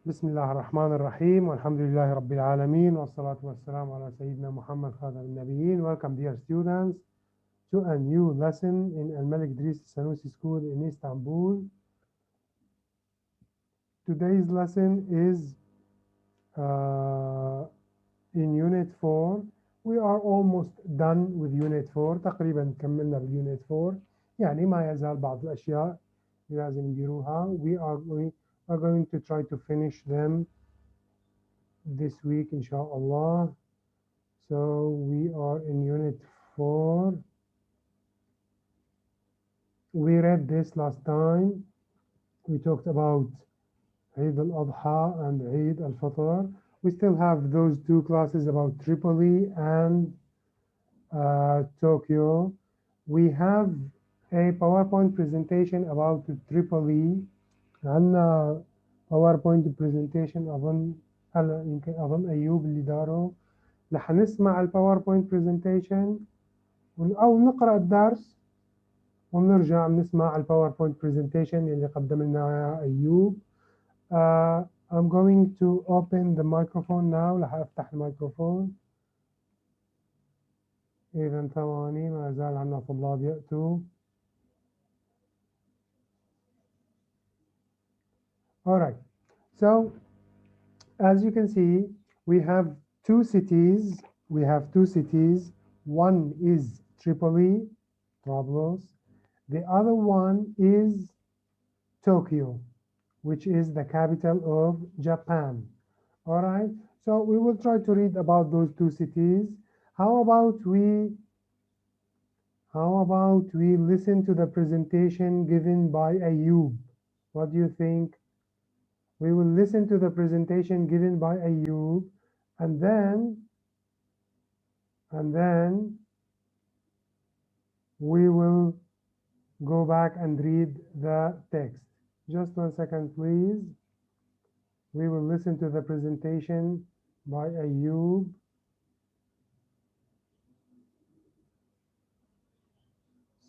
بسم الله الرحمن الرحيم والحمد لله رب العالمين والصلاة والسلام على سيدنا محمد خاتم النبيين. Welcome dear students to a new lesson in Al Malik Idris Sanusi School in Istanbul. Today's lesson is uh, in Unit 4. We are almost done with Unit 4. تقريبا كملنا بالUnit 4. يعني ما يزال بعض الأشياء لازم نديروها. We are going to try to finish them this week inshallah. So we are in Unit 4. We read this last time. We talked about Eid al-Adha and Eid al-Fitr. We still have those two classes about Tripoli and Tokyo. We have a PowerPoint presentation about Tripoli. عندنا PowerPoint presentation أظن هلا يمكن أظن أيوب اللي داره. رح نسمع الباوربوينت برزنتيشن أو نقرأ الدرس ونرجع نسمع الباوربوينت برزنتيشن اللي قدم لنا إياه أيوب. I'm going to open the microphone now. رح أفتح الميكروفون. إذا ثواني ما زال عندنا طلاب يأتوا. All right. So as you can see, we have two cities. We have two cities. One is Tripoli, Trablus. The other one is Tokyo, which is the capital of Japan. All right. So we will try to read about those two cities. How about we listen to the presentation given by Ayub? What do you think? We will listen to the presentation given by Ayub, and then we will go back and read the text. Just 1 second, please. We will listen to the presentation by Ayub.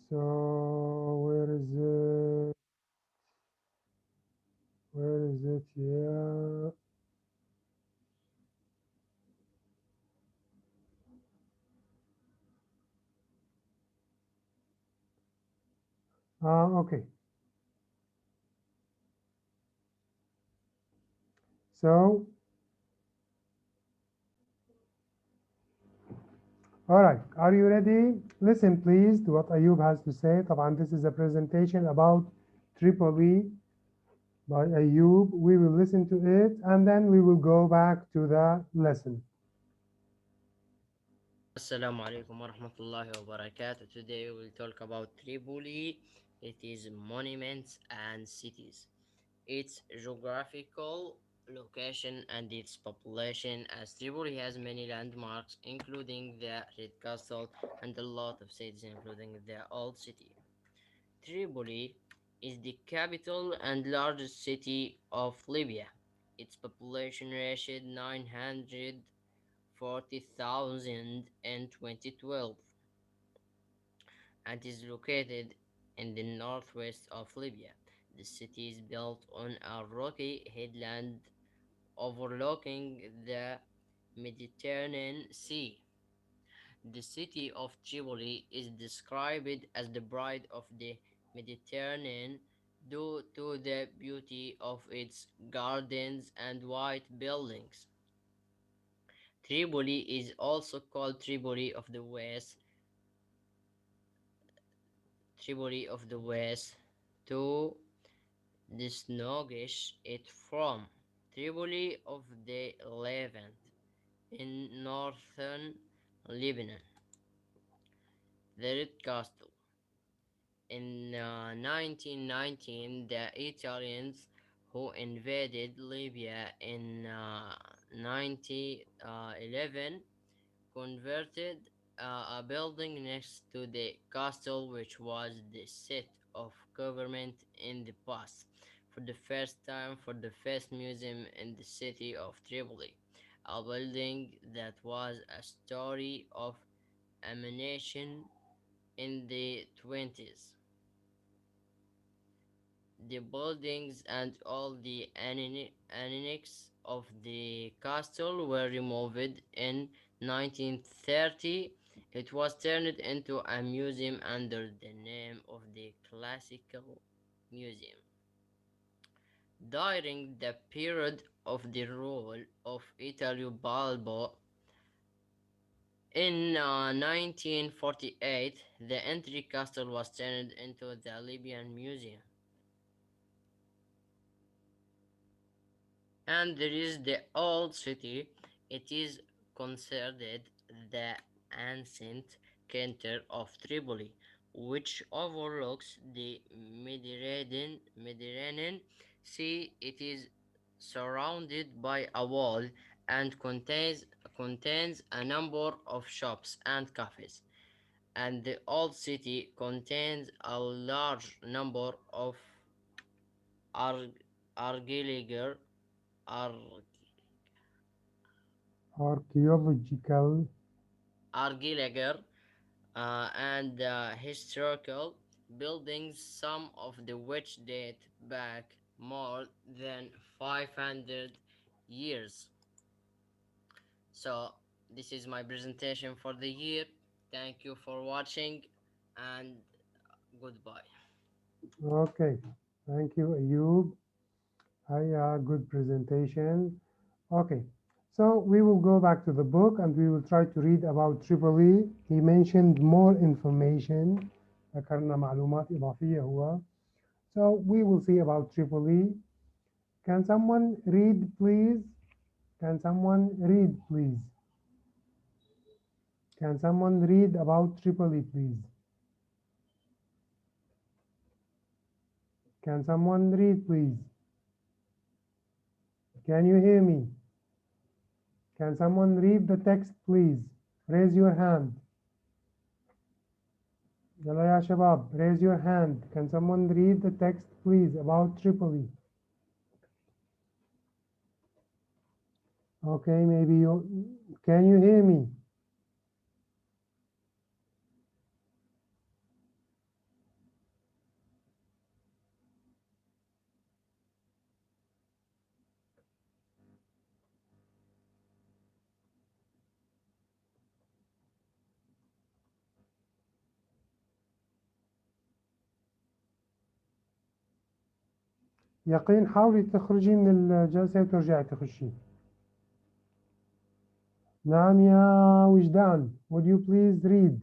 So where is it? Where is it? Yeah. Okay. So, all right. Are you ready? Listen, please, to what Ayub has to say. طبعا this is a presentation about Tripoli by Ayub. We will listen to it and then we will go back to the lesson. Assalamu alaikum wa rahmatullahi wa barakatuh. Today we will talk about Tripoli. It is monuments and cities. Its geographical location and its population, as Tripoli has many landmarks, including the Red Castle and a lot of cities, including the Old City. Tripoli is the capital and largest city of Libya. Its population reached 940,000 in 2012 and is located in the northwest of Libya. The city is built on a rocky headland overlooking the Mediterranean Sea. The city of Tripoli is described as the bride of the Mediterranean due to the beauty of its gardens and white buildings. Tripoli is also called Tripoli of the West to distinguish it from Tripoli of the Levant in northern Lebanon. The Red Castle. In 1919, the Italians who invaded Libya in 1911 converted a building next to the castle, which was the seat of government in the past, for the first time for the first museum in the city of Tripoli, a building that was a story of emanation in the 20s. The buildings and all the annex of the castle were removed in 1930. It was turned into a museum under the name of the Classical Museum. During the period of the rule of Italo Balbo in 1948, the entry castle was turned into the Libyan Museum. And there is the old city. It is considered the ancient center of Tripoli, which overlooks the Mediterranean Sea. It is surrounded by a wall and contains a number of shops and cafes. And the old city contains a large number of arg- archeological Archaeological. architecture and historical buildings, some of the which date back more than 500 years. So, this is my presentation for the year. Thank you for watching and goodbye. Okay, thank you, Ayub. Good presentation. Okay, so we will go back to the book and we will try to read about Tripoli. He mentioned more information. ذكرنا معلومات إضافية هو. So we will see about Tripoli. Can someone read, please? Can someone read, please? Can someone read about Tripoli, please? Can someone read, please? Can you hear me? Can someone read the text, please? Raise your hand. يلا يا شباب, raise your hand. Can someone read the text, please, about Tripoli? Okay, maybe you... Can you hear me? يقين, حاولي تخرجي من الجلسة وترجعي تخشي. نعم يا وجدان. Would you please read?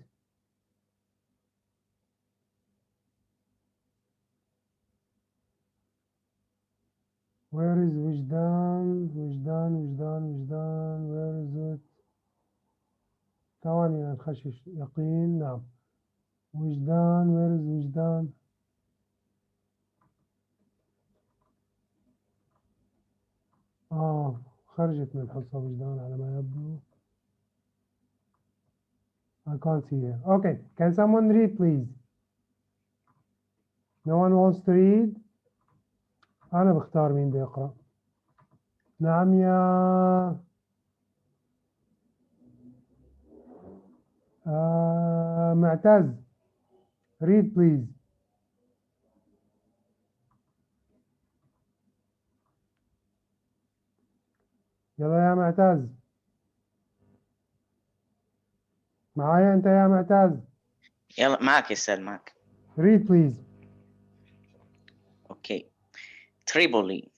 Where is وجدان? وجدان وجدان وجدان. Where is it? ثواني نخشش. يقين, نعم. وجدان, where is وجدان? خرجت من الحصة وجدان على ما يبدو. I can't see her. Okay, can someone read, please? No one wants to read? أنا بختار مين بيقرأ. نعم يا معتز. Read, please. يلا يا معتز. معايا أنت يا معتز؟ يلا معك يا أستاذ معك. Read, please. Okay. Tripoli.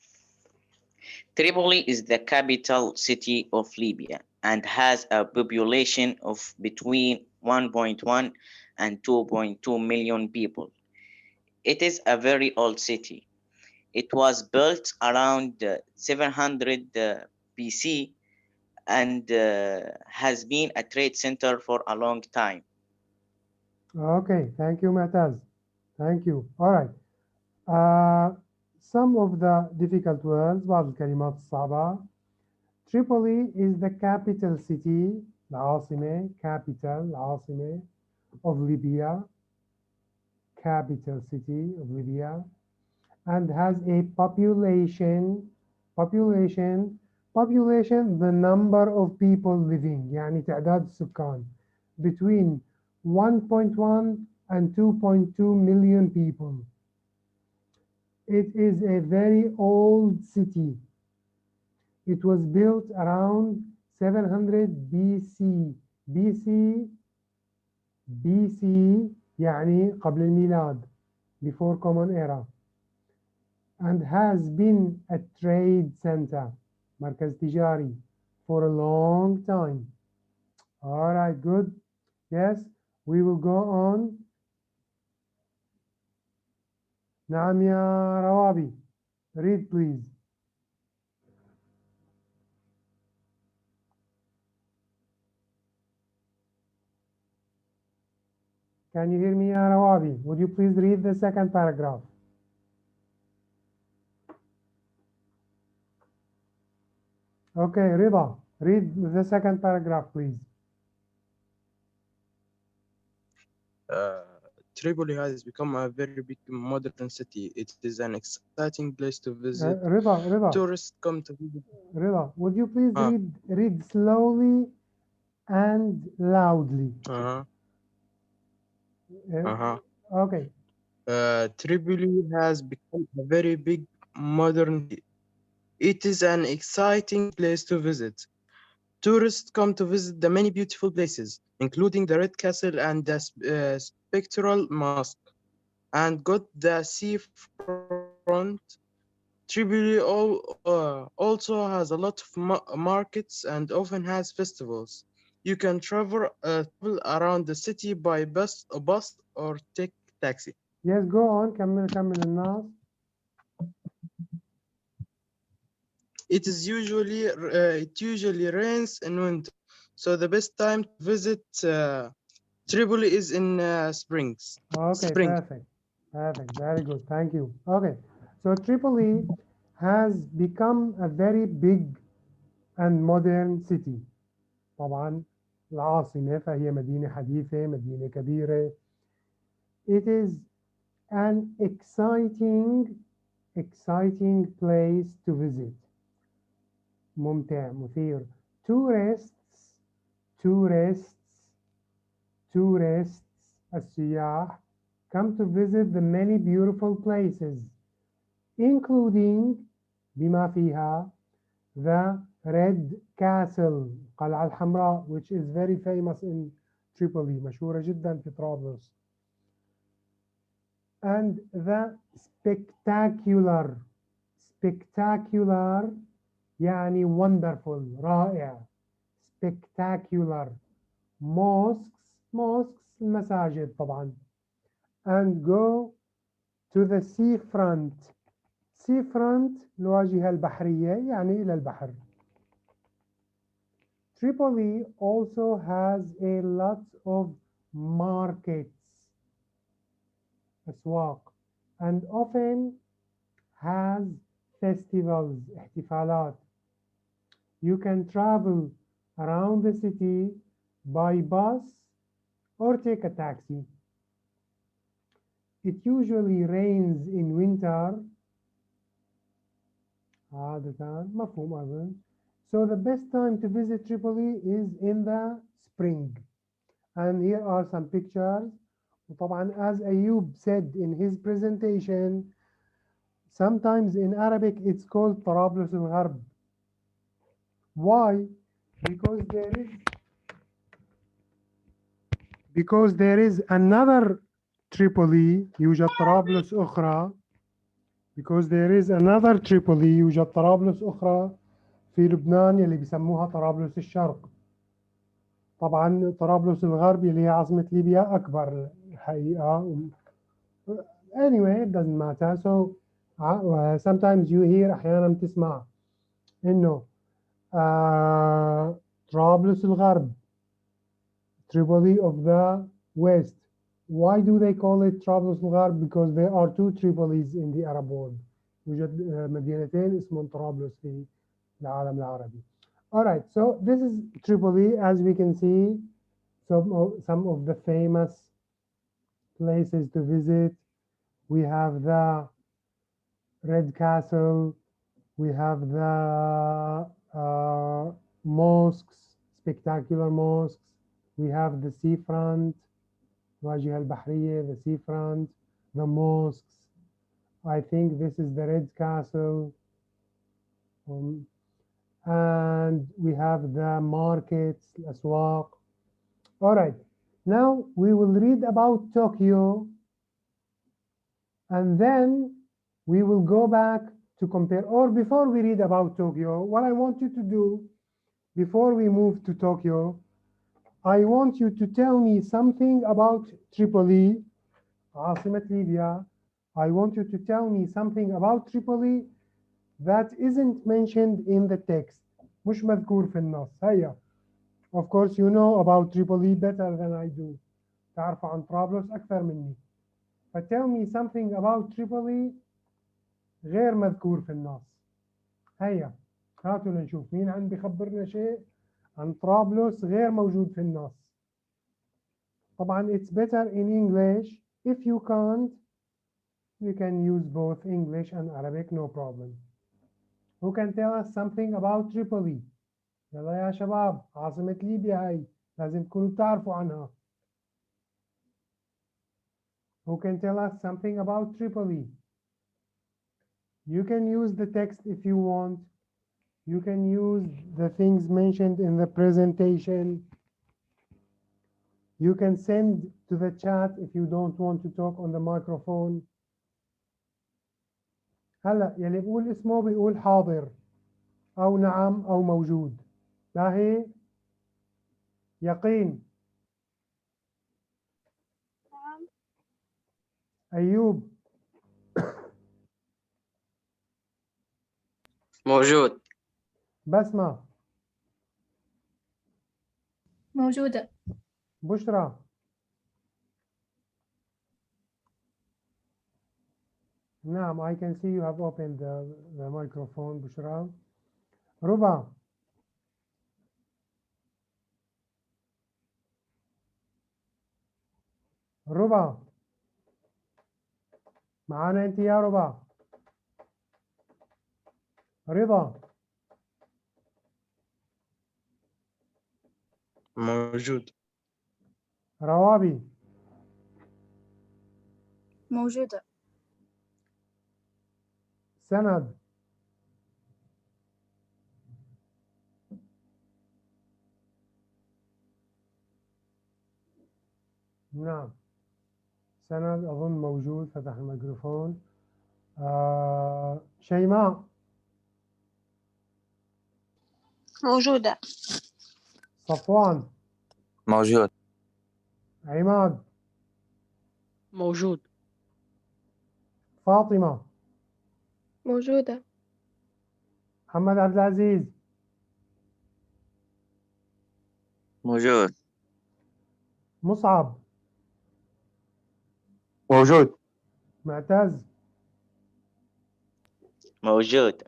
Tripoli is the capital city of Libya and has a population of between 1.1 and 2.2 million people. It is a very old city. It was built around 700 BC and has been a trade center for a long time. Okay, thank you, Mataz. Thank you. All right. Some of the difficult words, بعض الكلمات الصعبة. Tripoli is the capital city, العاصمة, capital, العاصمة of Libya, capital city of Libya, and has a population, the number of people living, يعني تعداد السكان, between 1.1 and 2.2 million people. It is a very old city. It was built around 700 BC. BC BC يعني قبل الميلاد, before common era, and has been a trade center, مركز تجاري, for a long time. All right, good. Yes, we will go on. نعم يا روابي. Read please. Can you hear me يا روابي? Would you please read the second paragraph? Okay, Rida, read the second paragraph please. Tripoli has become a very big modern city. It is an exciting place to visit. Rida, Tourists come to visit. Rida, would you please read slowly and loudly? Okay. Tripoli has become a very big modern city. It is an exciting place to visit. Tourists come to visit the many beautiful places, including the Red Castle and the Spectral Mosque, and got the seafront. Tripoli also has a lot of markets and often has festivals. You can travel around the city by bus or take taxi. Yes, go on. كمل الناس. It usually rains in winter, so the best time to visit Tripoli is in springs. Okay, perfect. Very good. Thank you. Okay, so Tripoli has become a very big and modern city. طبعا العاصمة فهي مدينة حديثة, مدينة كبيرة. It is an exciting place to visit. ممتع, مثير. Tourists, السياح, come to visit the many beautiful places, including بما فيها the Red Castle, القلعة الحمراء, which is very famous in Tripoli, مشهورة جدا في طرابلس. And the spectacular يعني wonderful, رائع. Spectacular mosques المساجد طبعا. And go to the seafront. Seafront الواجهة البحرية يعني إلى البحر. Tripoli also has a lot of markets, أسواق, and often has festivals, احتفالات. You can travel around the city by bus or take a taxi. It usually rains in winter. عادة مفهوم أظن. So the best time to visit Tripoli is in the spring. And here are some pictures. وطبعا as Ayub said in his presentation, sometimes in Arabic it's called طرابلس الغرب. Why? Because there is another Tripoli, يوجد طرابلس أخرى. Because there is another Tripoli, يوجد طرابلس أخرى في لبنان يلي بيسموها طرابلس الشرق. طبعا طرابلس الغرب اللي هي عاصمة ليبيا أكبر الحقيقة. Anyway, it doesn't matter. So sometimes you hear, أحيانا تسمع إنه طرابلس الغرب, Tripoli of the West. Why do they call it طرابلس الغرب? Because there are two Tripolis in the Arab world. يوجد مدينتين اسمهم طرابلس في العالم العربي. All right, so this is Tripoli. As we can see, some of the famous places to visit. We have the Red Castle. We have the mosques, spectacular mosques. We have the seafront, الواجهة البحرية, the seafront, the mosques. I think this is the Red Castle. And we have the markets, الأسواق. All right, now we will read about Tokyo, and then we will go back to compare. Or before we read about Tokyo, what I want you to do before we move to Tokyo, I want you to tell me something about Tripoli, عاصمة ليبيا. I want you to tell me something about Tripoli that isn't mentioned in the text. مش مذكور في النص. هيا. Of course you know about Tripoli better than I do. تعرفوا عن طرابلس أكثر مني. But tell me something about Tripoli غير مذكور في النص. هيا هاتوا لنشوف مين عم بيخبرنا شيء عن طرابلس غير موجود في النص. طبعا it's better in English. If you can't, you can use both English and Arabic, no problem. Who can tell us something about Tripoli? يلا يا شباب، عاصمة ليبيا هاي لازم تكونوا بتعرفوا عنها. Who can tell us something about Tripoli? You can use the text if you want. You can use the things mentioned in the presentation. You can send to the chat if you don't want to talk on the microphone. هلا يلي بيقول اسمه بيقول حاضر أو نعم أو موجود. باهي يقين. نعم. أيوب. موجود. بسمة. موجودة. بشرى. نعم, I can see you have opened the microphone, بشرى. ربا. ربا. معانا انت يا ربا. رضا. موجود. روابي. موجودة. سند. نعم, سند أظن موجود, فتح الميكروفون. شيماء. موجودة. صفوان. موجود. عماد. موجود. فاطمة. موجودة. محمد عبد العزيز. موجود. مصعب. موجود. معتز. موجود.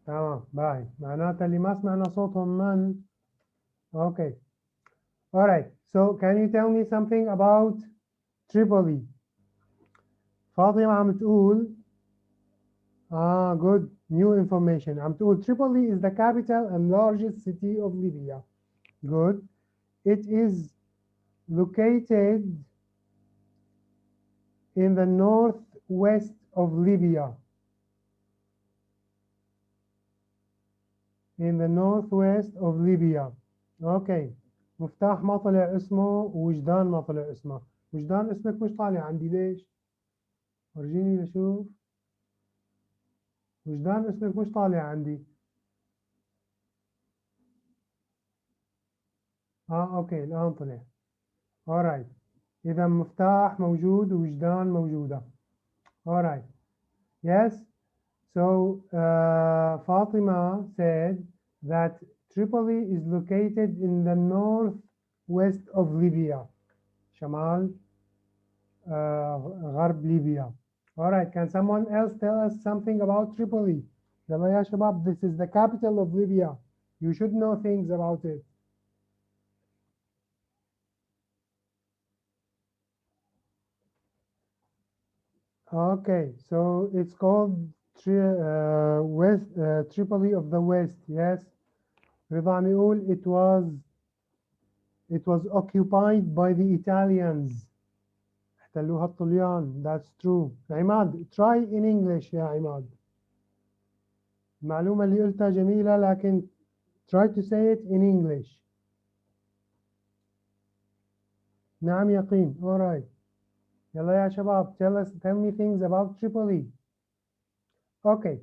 تمام, باي. معناتها اللي ما سمعنا صوتهم من. Okay. All right. So can you tell me something about Tripoli? فاطمة عم تقول good, new information. عم تقول Tripoli is the capital and largest city of Libya. Good. It is located in the northwest of Libya. In the northwest of Libya. Okay. مفتاح ما طلع اسمه ووجدان ما طلع اسمه. وجدان اسمك مش طالع عندي, ليش؟ ورجيني نشوف. وجدان اسمك مش طالع عندي. اوكي الآن طلع. alright. إذا مفتاح موجود ووجدان موجودة. alright. Yes. So Fatima said that Tripoli is located in the northwest of Libya. شمال غرب ليبيا. All right, can someone else tell us something about Tripoli? يلا يا شباب, this is the capital of Libya. You should know things about it. Okay, so it's called Tripoli of the West. Yes. رضا عم يقول it was occupied by the Italians. احتلوها الطليان. That's true. عماد try in English يا عماد. المعلومة اللي قلتها جميلة لكن try to say it in English. نعم يقين. Alright. يلا يا شباب tell me things about Tripoli. Okay.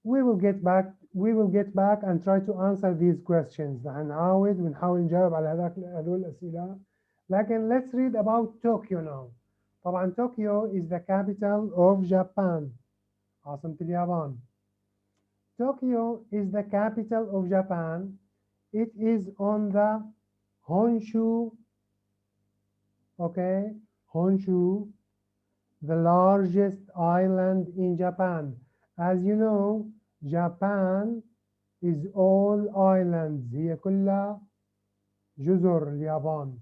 We will get back and try to answer these questions. هنعاود ونحاول نجاوب على هذول الأسئلة. لكن let's read about Tokyo now. طبعا Tokyo is the capital of Japan. عاصمة اليابان. Tokyo is the capital of Japan. It is on the Honshu, okay, Honshu, the largest island in Japan. As you know, Japan is all islands. هي كلها جزر اليابان.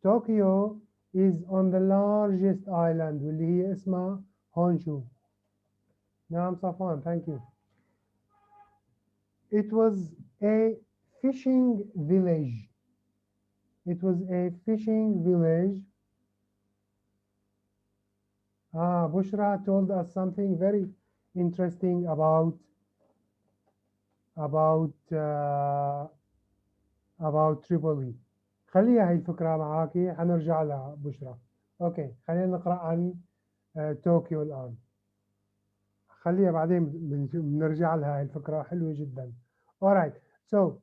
Tokyo is on the largest island واللي هي اسمها هونشو. نعم صفوان, thank you. It was a fishing village. It was a fishing village. Bushra told us something very interesting about Tripoli. خليها هاي الفكرة معاكي, حنرجع لها بشرى. اوكي, خلينا نقرأ عن طوكيو الآن. خليها بعدين بنرجع لها هاي الفكرة, حلوة جدا. Alright, so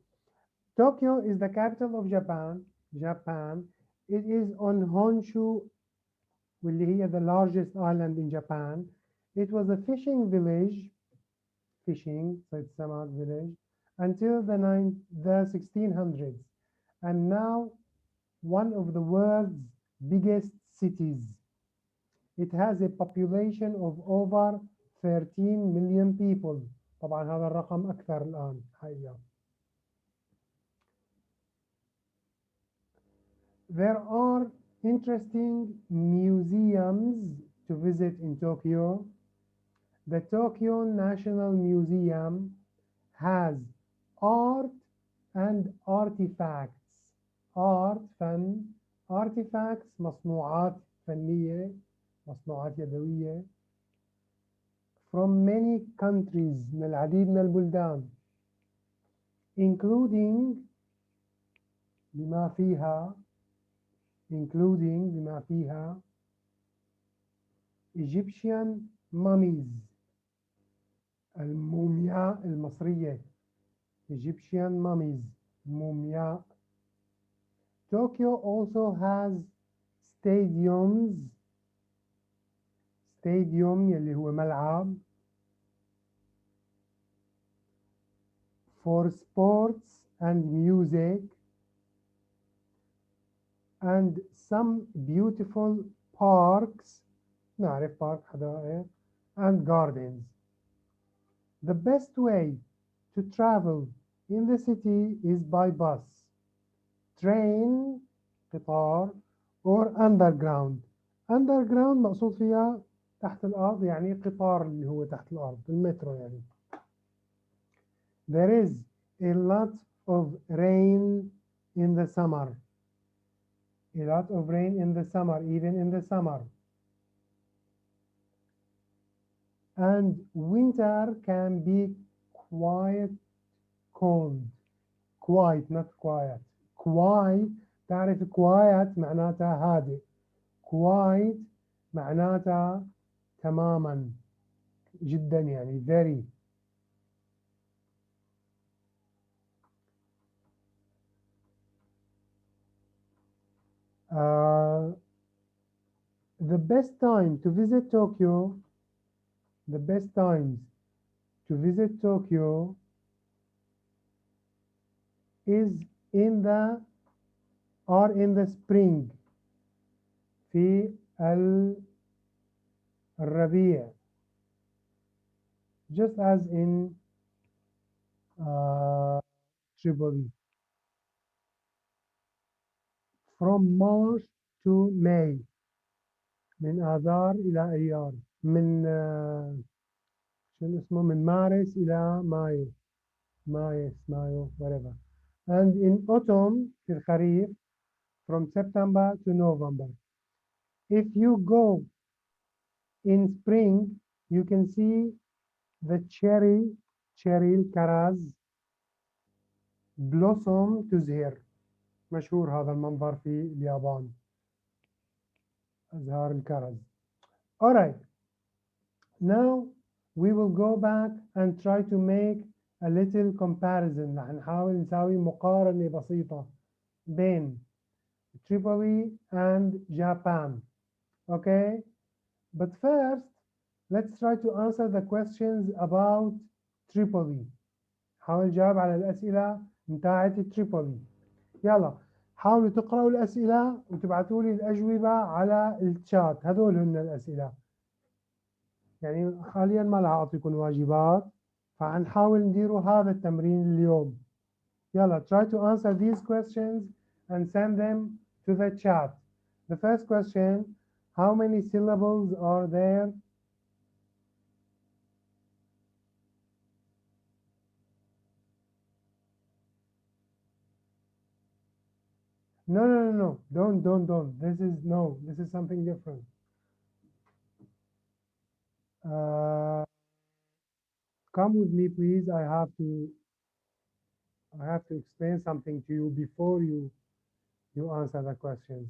Tokyo is the capital of Japan. It is on Honshu, واللي هي the largest island in Japan. It was a fishing village, صيد سمك village, until the 1600s, and now one of the world's biggest cities. It has a population of over 13 million people. طبعا هذا الرقم أكثر الآن حقيقة. There are interesting museums to visit in Tokyo. The Tokyo National Museum has art and artifacts. Art, فن, artifacts, مصنوعات فنية, مصنوعات يدوية, from many countries, من العديد من البلدان, including بما فيها Egyptian mummies, المومياء المصرية. Egyptian mummies, مومياء. Tokyo also has stadiums. Stadium اللي هو ملعب for sports and music, and some beautiful parks, نعرف park حدائق, and gardens. The best way to travel in the city is by bus, train, قطار, or underground. Underground مقصود فيها تحت الأرض, يعني قطار اللي هو تحت الأرض, المترو يعني. There is a lot of rain in the summer. A lot of rain in the summer, even in the summer. And winter can be quite cold. Quite, not quiet. Quite, تعرف quiet معناتها هادئ. Quite معناتها تماما, جدا يعني, very. The best time to visit Tokyo, the best times to visit Tokyo in the spring, في الربيع, just as in Tripoli. From March to May, من آذار إلى أيار, من شنو اسمه, من مارس إلى مايو, مايو, whatever. And in autumn, في الخريف, from September to November. If you go in spring, you can see the cherry الكرز blossom تزهر. مشهور هذا المنظر في اليابان، أزهار الكرز. Alright, now we will go back and try to make a little comparison. رح نحاول نساوي مقارنة بسيطة بين Tripoli and Japan. Okay, but first let's try to answer the questions about Tripoli. حاول نجاوب على الأسئلة متاعت تريبولي. يلا حاولوا تقرأوا الأسئلة وتبعتوا لي الأجوبة على الشات. هذول هن الأسئلة. يعني حاليا ما راح أعطيكم واجبات، فحنحاول نديروا هذا التمرين اليوم. يلا try to answer these questions and send them to the chat. The first question, how many syllables are there? No. Don't. This is something different. Come with me, please. I have to explain something to you before you answer the questions.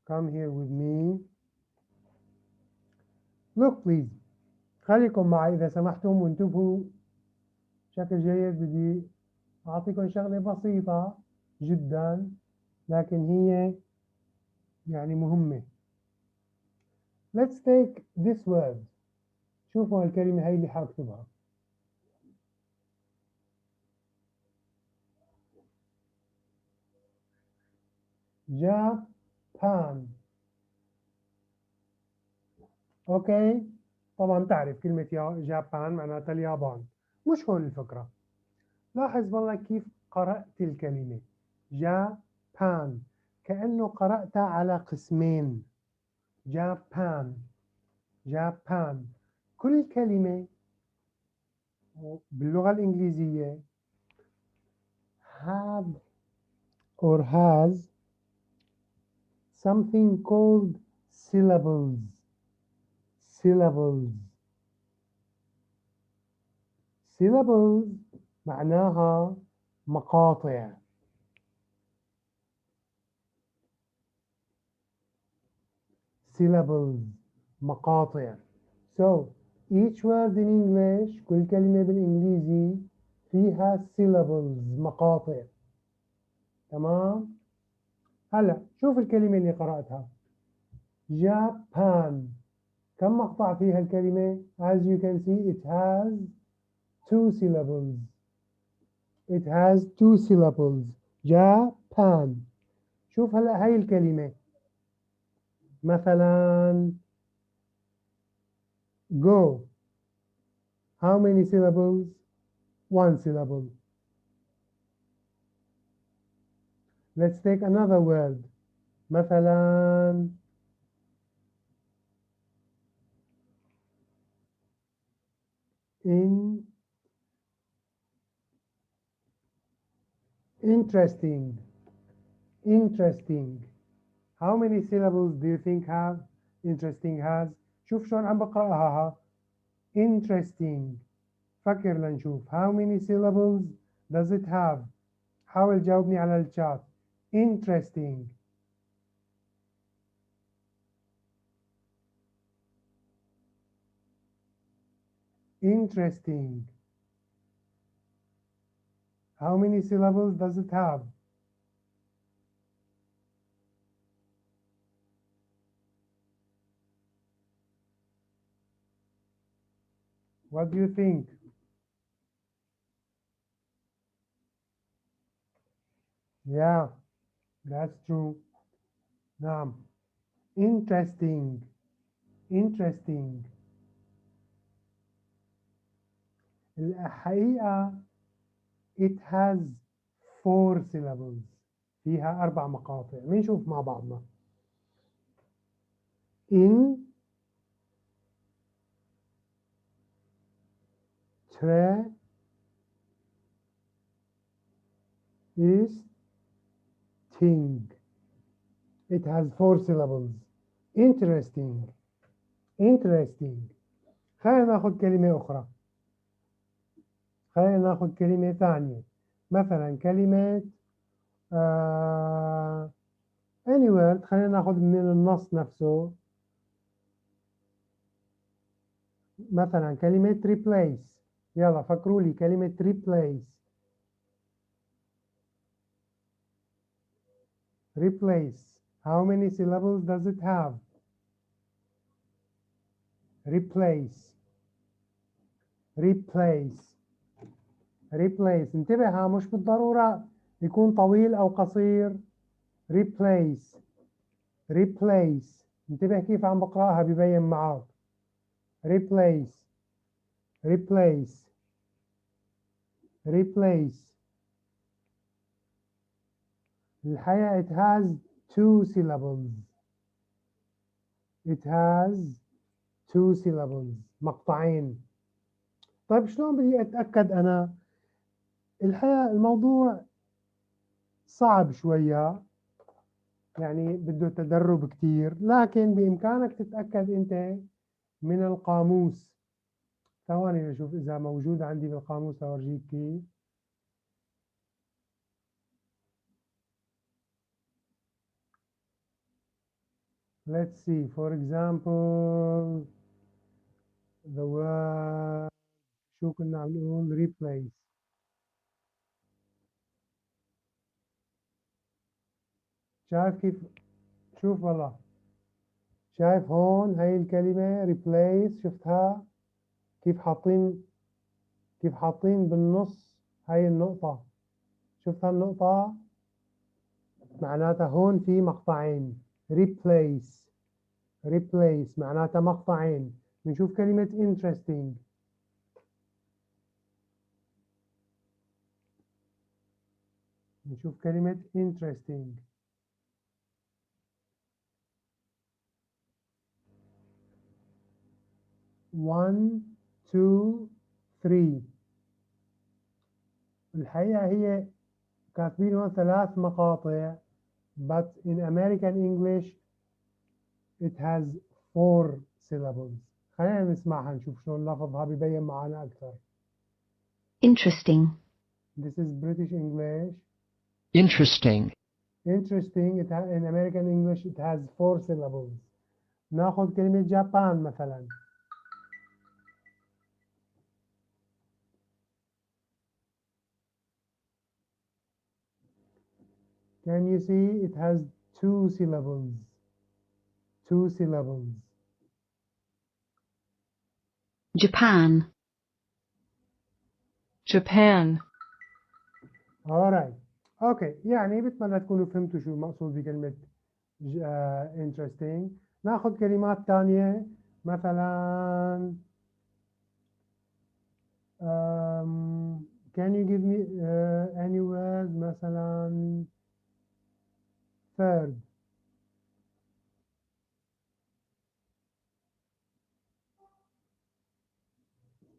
Come here with me. Look, please. خليكم معي إذا سمحتم وانتبهوا بشكل جيد. بدي أعطيكم شغلة بسيطة جدا لكن هي يعني مهمة. Let's take this word. شوفوا الكلمة هاي اللي حاكتبها. Japan. اوكي، طبعا تعرف كلمة جابان معناتها اليابان. مش هون الفكرة. لاحظ والله كيف قرأت الكلمة جابان، كأنه قرأتها على قسمين. جابان كل كلمة باللغة الإنجليزية have or has something called syllables. syllables معناها مقاطع. syllables مقاطع. So each word in English كل كلمة بالإنجليزي فيها syllables مقاطع. تمام؟ هلا شوف الكلمة اللي قرأتها Japan. كم مقطع فيها الكلمة؟ As you can see it has two syllables. Japan. شوف هلا هاي الكلمة مثلا go. How many syllables? One syllable. Let's take another word. مثلا interesting. How many syllables do you think have interesting has? شوف شلون عم بقرأها. Interesting. فكر لنشوف. How many syllables does it have? حاول جاوبني على الشات. Interesting. How many syllables does it have? What do you think? Yeah, that's true. نعم. Interesting. الحقيقة it has 4 syllables. فيها 4 مقاطع. نشوف مع بعضنا. Interesting. It has 4 syllables. Interesting. Interesting. خلينا ناخذ كلمة أخرى. خلينا ناخذ كلمة ثانية. مثلا كلمة any word. خلينا ناخذ من النص نفسه. مثلا كلمة replace. يلا فكروا لي كلمة replace. Replace. How many syllables does it have? Replace. Replace. Replace. انتبه مش بالضرورة يكون طويل أو قصير. Replace. Replace. انتبه كيف عم بقرأها ببين معاك. Replace. Replace. Replace. الحقيقة it has 2 syllables. It has 2 syllables. مقطعين. طيب شلون بدي أتأكد أنا؟ الحقيقة الموضوع صعب شوية، يعني بده تدرب كتير، لكن بإمكانك تتأكد أنت من القاموس. ثواني نشوف إذا موجود عندي بالقاموس أورجيك كيف. Let's see, for example, the word شو كنا عم نقول replace. شايف كيف؟ شوف والله، شايف هون هاي الكلمة replace، شفتها كيف حاطين بالنص هاي النقطة. شفتها النقطة؟ معناتها هون في مقطعين. replace. replace معناتها مقطعين. بنشوف كلمة interesting. نشوف كلمة interesting. one, two, three. الحقيقة هي كاتبين هون 3 مقاطع، but in American English it has 4 syllables. خلينا نسمعها نشوف شلون لفظها ببين معنا أكثر. Interesting. This is British English. Interesting. Interesting. In American English it has 4 syllables. ناخذ كلمة جابان مثلا. Can you see it has 2 syllables? 2 syllables. Japan. Japan. alright. اوكي، يعني بتمنى تكونوا فهمتوا شو المقصود بكلمة interesting. ناخذ كلمات ثانية مثلا can you give me any word مثلا third.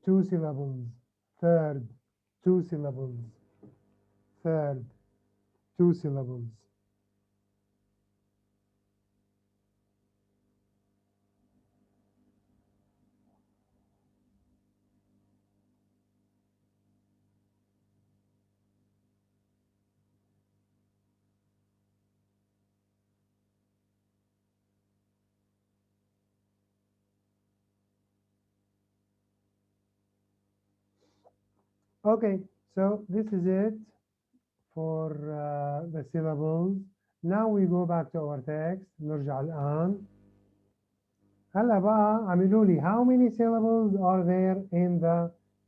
Two syllables. Third. 2 syllables. Third. 2 syllables. Okay, so this is it for the syllables. Now we go back to our text. نرجع الآن. هلا بقى عملوا لي how many syllables are there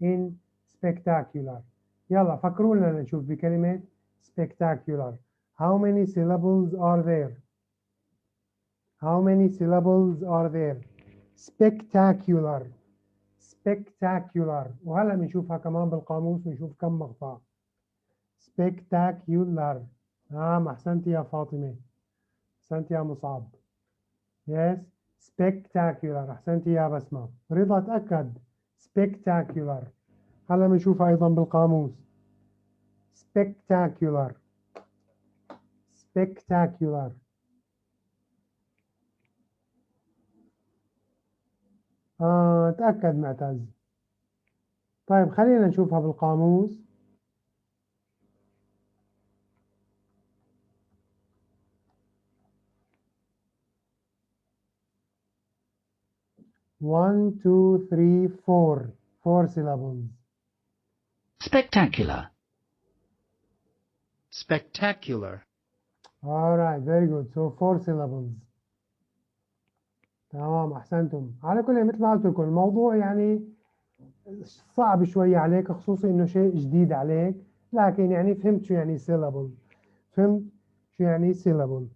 in spectacular. يلا فكروا لنا نشوف بكلمة spectacular. How many syllables are there? How many syllables are there? Spectacular. Spectacular. وهلا بنشوفها كمان بالقاموس ونشوف كم مقطع. Spectacular. أحسنتي يا فاطمة. أحسنتي يا مصعب. Yes. Spectacular. أحسنتي يا بسمة. رضا تأكد. Spectacular. هلا بنشوفها أيضا بالقاموس. Spectacular. Spectacular. تأكد معتز. طيب خلينا نشوفها بالقاموس. One, two, three, four. 4 syllables. Spectacular. Spectacular. All right, very good. So 4 syllables. تمام، أحسنتم. على كل مثل ما قلت لكم الموضوع يعني صعب شوية عليك، خصوصي إنه شيء جديد عليك، لكن يعني فهمت شو يعني syllable. فهمت شو يعني syllable.